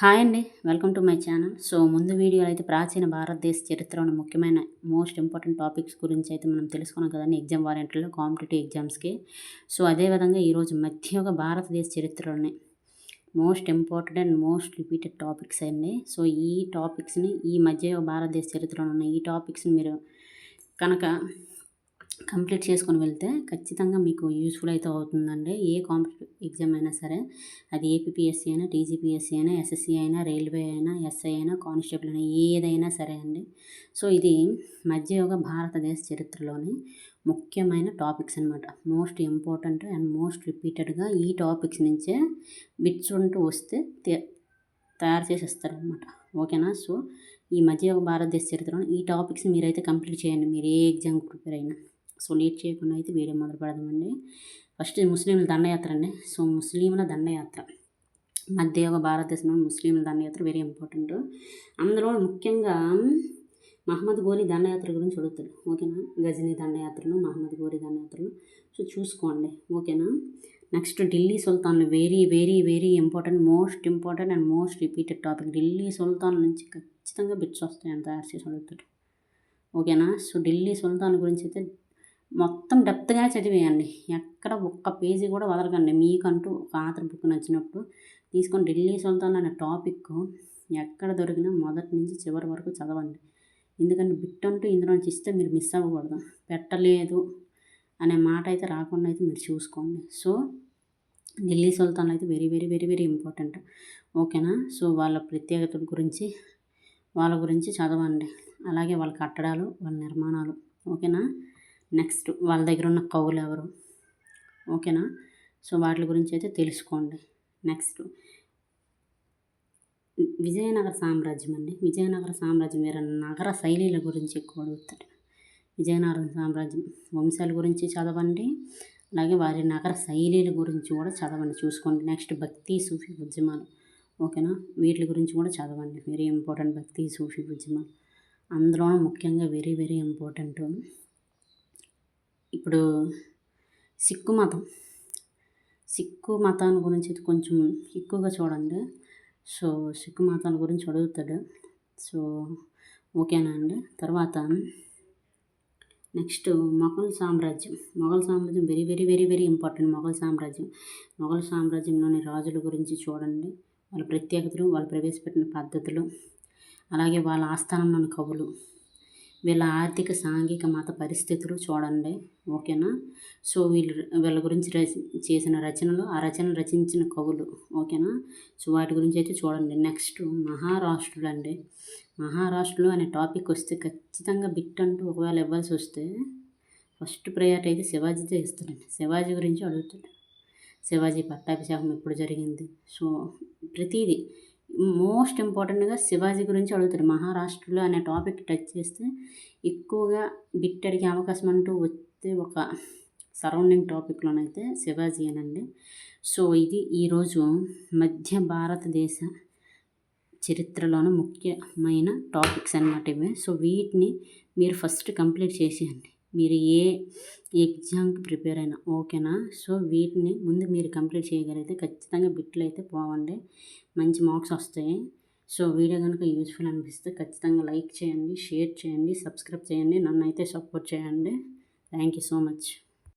Hi అండి. Welcome to my channel. ముందు వీడియోలో అయితే ప్రాచీన భారతదేశ చరిత్రలోని ముఖ్యమైన మోస్ట్ ఇంపార్టెంట్ టాపిక్స్ గురించి అయితే మనం తెలుసుకున్నాం కదండీ ఎగ్జామ్ వారియంట్లో కాంపిటేటివ్ ఎగ్జామ్స్‌కి. అదేవిధంగా ఈరోజు మధ్యయుగ భారతదేశ చరిత్రలోని most important and most repeated topics అండి. ఈ టాపిక్స్‌ని ఈ మధ్యయుగ భారతదేశ చరిత్రలో ఉన్న ఈ టాపిక్స్‌ని మీరు కనుక కంప్లీట్ చేసుకొని వెళ్తే ఖచ్చితంగా మీకు యూస్ఫుల్ అయితే అవుతుందండి. ఏ కాంపిటేటివ్ ఎగ్జామ్ అయినా సరే, అది ఏపీపీఎస్సీ అయినా, టీజీపీఎస్సీ అయినా, ఎస్ఎస్సీ అయినా, రైల్వే అయినా, ఎస్ఐ అయినా, కానిస్టేబుల్ అయినా, ఏదైనా సరే అండి. ఇది మధ్యయుగ భారతదేశ చరిత్రలోని ముఖ్యమైన టాపిక్స్ అనమాట. మోస్ట్ ఇంపార్టెంట్ అండ్ మోస్ట్ రిపీటెడ్గా ఈ టాపిక్స్ నుంచే బిట్స్ ఉంటూ వస్తే తయారు చేసి ఇస్తారనమాట. ఓకేనా. ఈ మధ్యయుగ భారతదేశ చరిత్రలో ఈ టాపిక్స్ మీరైతే కంప్లీట్ చేయండి, మీరు ఏ ఎగ్జామ్కి ప్రిపేర్ అయినా. లేట్ చేయకుండా అయితే వీడియో మొదలు పెడదామండి. ఫస్ట్ ముస్లింల దండయాత్ర అండి. ముస్లింల దండయాత్ర మధ్యయుగ భారతదేశంలో ముస్లింల దండయాత్ర వెరీ ఇంపార్టెంట్. అందులో ముఖ్యంగా మహమ్మద్ గోరీ దండయాత్ర గురించి అడుగుతాడు. ఓకేనా. గజనీ దండయాత్రలు, మహమ్మద్ గోరీ దండయాత్రలు చూసుకోండి. ఓకేనా. నెక్స్ట్ ఢిల్లీ సుల్తాన్లు very very very important, most important and most repeated topic. Delhi సుల్తాన్ నుంచి ఖచ్చితంగా బిట్స్ వస్తాయని తయారు చేసి అడుగుతాడు. ఓకేనా. ఢిల్లీ సుల్తాన్ గురించి అయితే మొత్తం డెప్త్గా చదివేయండి. ఎక్కడ ఒక్క పేజీ కూడా వదలకండి. మీకంటూ ఒక ఆథర్ బుక్ నచ్చినప్పుడు తీసుకొని ఢిల్లీ సుల్తాన్ అనే టాపిక్ ఎక్కడ దొరికినా మొదటి నుంచి చివరి వరకు చదవండి. ఎందుకంటే బిట్ అంటూ ఇందులో నుంచి ఇస్తే మీరు మిస్ అవ్వకూడదు. పెట్టలేదు అనే మాట అయితే రాకుండా అయితే మీరు చూసుకోండి. ఢిల్లీ సుల్తాన్లు అయితే very very very very important. ఓకేనా. వాళ్ళ ప్రత్యేకతల గురించి వాళ్ళ గురించి చదవండి. అలాగే వాళ్ళ కట్టడాలు, వాళ్ళ నిర్మాణాలు. ఓకేనా. నెక్స్ట్ వాళ్ళ దగ్గర ఉన్న కవులు ఎవరు. ఓకేనా. వాటి గురించి అయితే తెలుసుకోండి. నెక్స్ట్ విజయనగర సామ్రాజ్యం అండి. విజయనగర సామ్రాజ్యం వేరే నగర శైలిల గురించి ఎక్కువ అడుగుతాడు. విజయనగర సామ్రాజ్యం వంశాల గురించి చదవండి. అలాగే వారి నగర శైలిల గురించి కూడా చదవండి, చూసుకోండి. నెక్స్ట్ భక్తి సూఫీ ఉద్యమాలు. ఓకేనా. వీటి గురించి కూడా చదవండి. వెరీ ఇంపార్టెంట్ భక్తి సూఫీ ఉద్యమాలు. అందులోనూ ముఖ్యంగా వెరీ వెరీ ఇంపార్టెంట్ ఇప్పుడు సిక్కు మతాన్ని గురించి కొంచెం ఎక్కువగా చూడండి. సిక్కు మతాల గురించి అడుగుతాడు. ఓకేనా అండి. తర్వాత నెక్స్ట్ మొఘల్ సామ్రాజ్యం very very very very important. Mughal సామ్రాజ్యంలోని రాజుల గురించి చూడండి. వాళ్ళ ప్రత్యేకతలు, వాళ్ళు ప్రవేశపెట్టిన పద్ధతులు, అలాగే వాళ్ళ ఆస్థానంలోని కవులు, వీళ్ళ ఆర్థిక, సాంఘిక, మత పరిస్థితులు చూడండి. ఓకేనా. వీళ్ళ గురించి చేసిన రచనలు, ఆ రచనలు రచించిన కవులు. ఓకేనా. వాటి గురించి అయితే చూడండి. నెక్స్ట్ మహారాష్ట్రలు అండి. మహారాష్ట్రలో అనే టాపిక్ వస్తే ఖచ్చితంగా బిట్ అంటూ ఒకవేళ ఇవ్వాల్సి వస్తే ఫస్ట్ ప్రయారిటీ అయితే శివాజీతో ఇస్తాడండి. శివాజీ గురించి అడుగుతాడు. శివాజీ పట్టాభిషేకం ఎప్పుడు జరిగింది. ప్రతిదీ మోస్ట్ ఇంపార్టెంట్గా శివాజీ గురించి అడుగుతాడు. మహారాష్ట్రలో అనే టాపిక్ టచ్ చేస్తే ఎక్కువగా బిట్ అడిగే అవకాశం అంటూ వస్తే ఒక సరౌండింగ్ టాపిక్లోనైతే శివాజీ అనండి. ఇది ఈరోజు మధ్య భారతదేశ చరిత్రలోని ముఖ్యమైన టాపిక్స్ అన్నమాట ఇవి. వీటిని మీరు ఫస్ట్ కంప్లీట్ చేసేయండి, మీరు ఏ ఎగ్జామ్కి ప్రిపేర్ అయినా. ఓకేనా. వీటిని ముందు మీరు కంప్లీట్ చేయగలిగితే ఖచ్చితంగా బిట్లు అయితే పోవండి, మంచి మార్క్స్ వస్తాయి. వీడియో కనుక యూస్ఫుల్ అనిపిస్తే ఖచ్చితంగా లైక్ చేయండి, షేర్ చేయండి, సబ్స్క్రైబ్ చేయండి, నన్ను అయితే సపోర్ట్ చేయండి. Thank you so much.